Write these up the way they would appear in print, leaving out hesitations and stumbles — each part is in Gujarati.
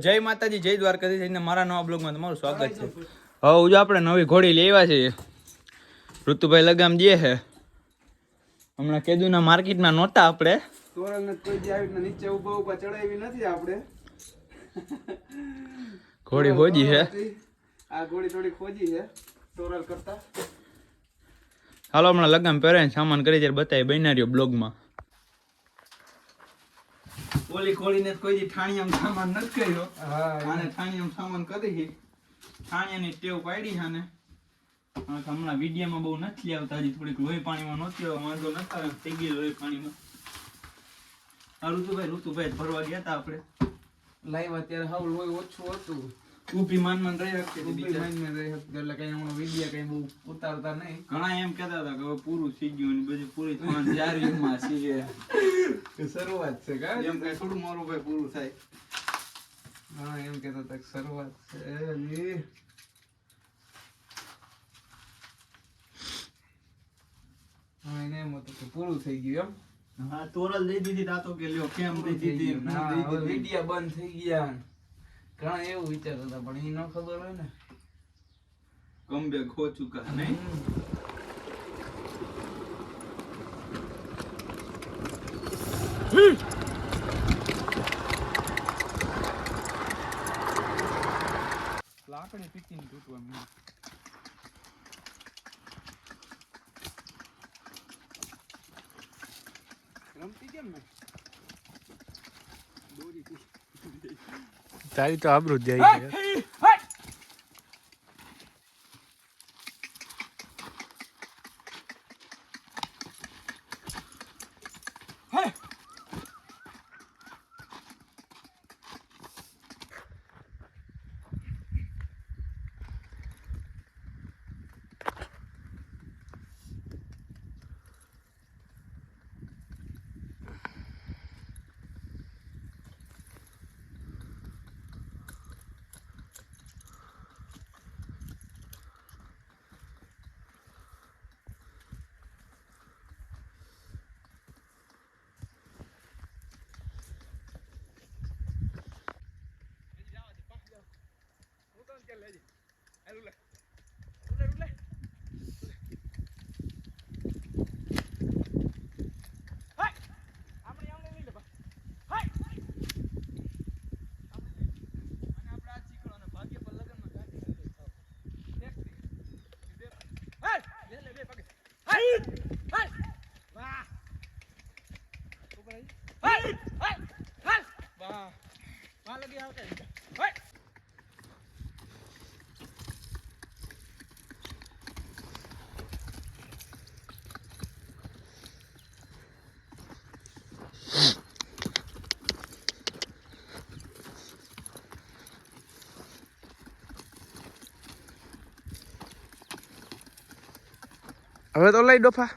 જય માતાજી, જય દ્વારકાધીશ. મારા નવા બ્લોગમાં તમારું સ્વાગત છે. હવે જો આપણે નવી ઘોડી લેવા છે. ઋતુભાઈ લગામ દે છે. હમણાં કેદુના માર્કેટમાં નહોતા આપણે. તોરલ કોઈ જે આવી નીચે ઉભા ચડાવી નથી આપણે. ઘોડી ખોજી છે. આ ઘોડી થોડી ખોજી છે તોરલ કરતા. હાલો હમણાં લગામ પહેરાય સામાન કરી ત્યારે બતાવી બનાર્યો બ્લોગમાં. ઓલી ખોલીને કોઈ દી ઠાણિયામાં સામાન નથી કર્યો. આને ઠાણિયામાં સામાન કરી ઠાણિયાની ટેવ પાડી છે ને હમણાં વિડીયોમાં બહુ નથી આવતા. હજી થોડીક લોહી પાણીમાં નહોતી આવે વાંધો નતા થઈ ગઈ લોહી પાણીમાં. આ ઋતુભાઈ ભરવા ગયા હતા આપણે લાઈવ અત્યારે હાવ લોહી ઓછું હતું. ઊભી માન રહી શકતી એટલે કઈ હમણાં વિડીયો કઈ બહુ ઉતારતા નહીં. ઘણા એમ કહેતા હતા કે હવે પૂરું થઈ ગયું ને બધી પૂરી થવાની જારીમાં છે. શરૂઆત છે કા એમ કઈ થોડું મારું ભાઈ પૂરું થાય. હા એમ કહેતા હતા શરૂઆત છે. હા એને એમ હતું કે પૂરું થઈ ગયું એમ. હા તોરલ દઈ દીધી તાતો કે લ્યો કેમ દઈ દીધી વિડીયો બંધ થઈ ગયા. ઘણા એવું વિચારતા હતા પણ એ ન ખબર હોય ને. કમબેક હો ચુકા નહીં. લાકડી પીકીને તૂટવા માંડી. રમતી કેમ ને દોરી તારી તો આબરૂ જાય છે. હવે તો લઈ ડોફા.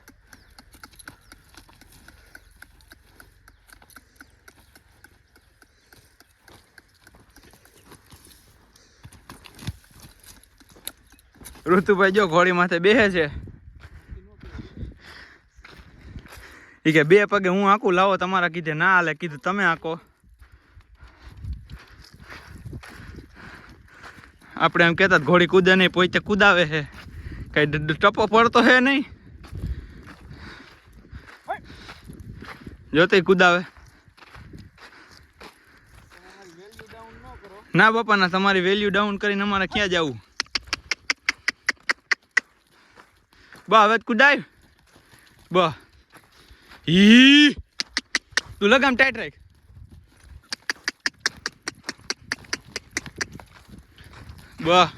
ઋતુભાઈ જો ઘોડી માથે બેસે છે. ઈ કે બે પગે હું આંકું લાવો તમારા કીધે ના હાલે. કીધું તમે આંકો. આપણે એમ કહેતા ઘોડી કૂદે નહીં પોતે કુદાવે છે. કઈ ટપો પડતો હે નહીં. જોતે કુદાવે. ના બાપા ના તમારી વેલ્યુ ડાઉન કરીને અમારે ક્યાં જવું. બા હવે કુદાય બા. ઈ તું લગામ ટાઈટ રાખ. બા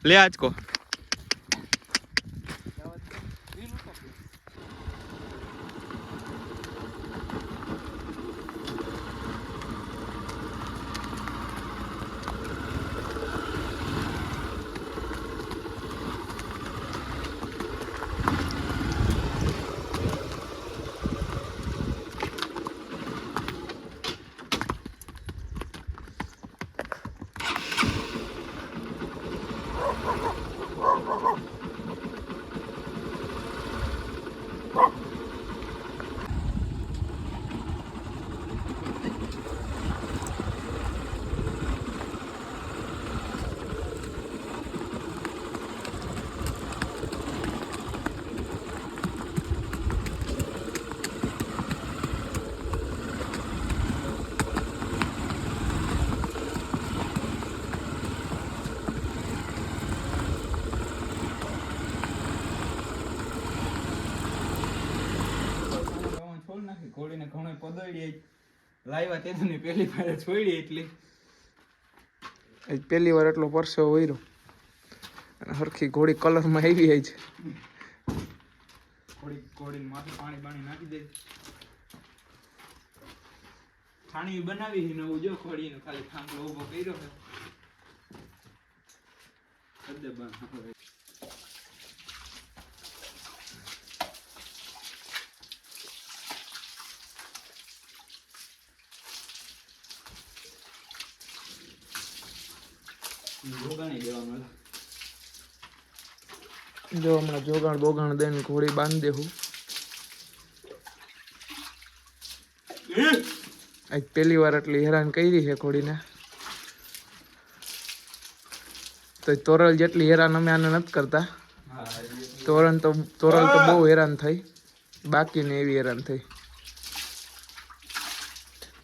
લે આજકો. લાવ્યા તેની પહેલી ફેરે છોડી એટલી આજ પહેલી વાર એટલો પરસેવો વયરો અને હરખી ઘોડી કલરમાં આવી જાય છે. ઘોડીને માથે પાણી બાણી નાખી દે. છાણી બનાવી છે નવું જો ઘોડીનો ખાલી થાંભલો ઊભો કર્યો છે. સદે બંધ. જોગાણી દેવાનું. જો હમણાં જોગાણ બોગાણ દઈને ઘોડી બાંધી દેવું. આજ પહેલી વાર એટલી હેરાન કરી છે ઘોડીને. તો તોરલ જેટલી હેરાન અમે આને નથી કરતા. તોરલ તો બહુ હેરાન થઈ, બાકીને એવી હેરાન થઈ.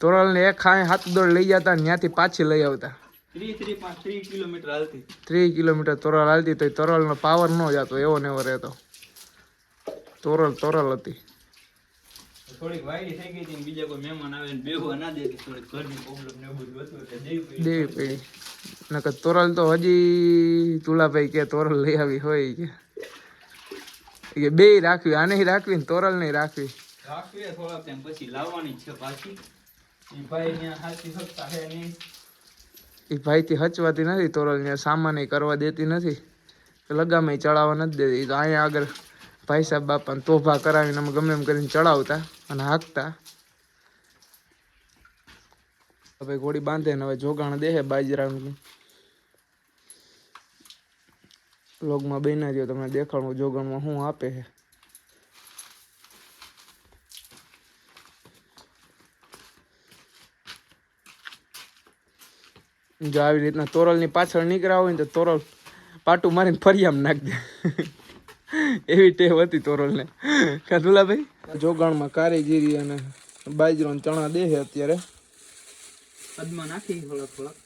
તોરલને એક ખાય હાથ દોડ લઈ જતા ને ત્યાંથી પાછી લઈ આવતા. 3 કિલોમીટર હાલતી. 3 કિલોમીટર તોરલ હાલતી તો તોરલનો પાવર ન જતો, એવો ને એવો રહેતો. તોરલ હતી. થોડીક વાયડી થઈ ગઈ હતી ને બીજા કોઈ મહેમાન આવે ને બેહવા ના દે, થોડીક ઘરની પ્રોબ્લેમ ને એવું બધું હતું એટલે દેવી પડી. નકર તોરલ તો હજી તુલાભાઈ કે તોરલ લઈ આવી હોય કે બે રાખવી, આને રાખવી ને તોરલ નહીં રાખવી. રાખવી થોડાક ટાઈમ પછી લાવવાની છે પાછી. ઈ ભાઈ ને હાથી હકતા હે નહીં. એ ભાઈથી હચવાતી નથી તોરલ ને, સામાન કરવા દેતી નથી, લગામે ચડાવવા નથી દેતી. તો અહીંયા આગળ ભાઈ સાહેબ બાપાને તોભા કરાવીને અમે ગમે એમ કરીને ચડાવતા અને હાંકતા. હવે ઘોડી બાંધે ને હવે જોગાણ દે બાજરાનું. લોગમાં બન્યા રહ્યો તમને દેખાડું જોગાણમાં શું આપે છે. જો આવી રીતના તોરલની પાછળ નીકળ્યા હોય ને તો તોરલ પાટું મારીને ફરિયામાં નાખી દે. એવી ટેવ હતી તોરલને. કાદુલાભાઈ જોગાણમાં કારીગીરી અને બાજરો ને ચણા દે છે અત્યારે. પદમાં નાખી થોડાક.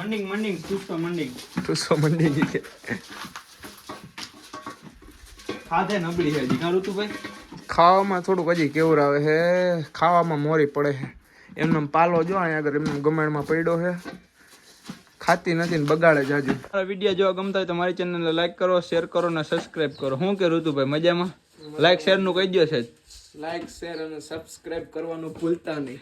મંડિંગ તુસો મંડી ગઈ છે. ખાધે નબળી છે જીગા ઋતુભાઈ. ખાવામાં થોડુંક હજી કેવું આવે છે, ખાવામાં મોરી પડે છે. એમને પાલો જો અહીંયા આગળ એમને ગમેણમાં પડ્યો છે, ખાતી નથી ને બગાડે જાજુ. મારા વિડીયો જોવા ગમતા હોય તો મારી ચેનલને લાઈક કરો, શેર કરો ને સબસ્ક્રાઇબ કરો. શું કે ઋતુભાઈ મજામાં? લાઈક શેર નું કહી દો છે. લાઈક શેર અને સબસ્ક્રાઇબ કરવાનું ભૂલતા નહીં.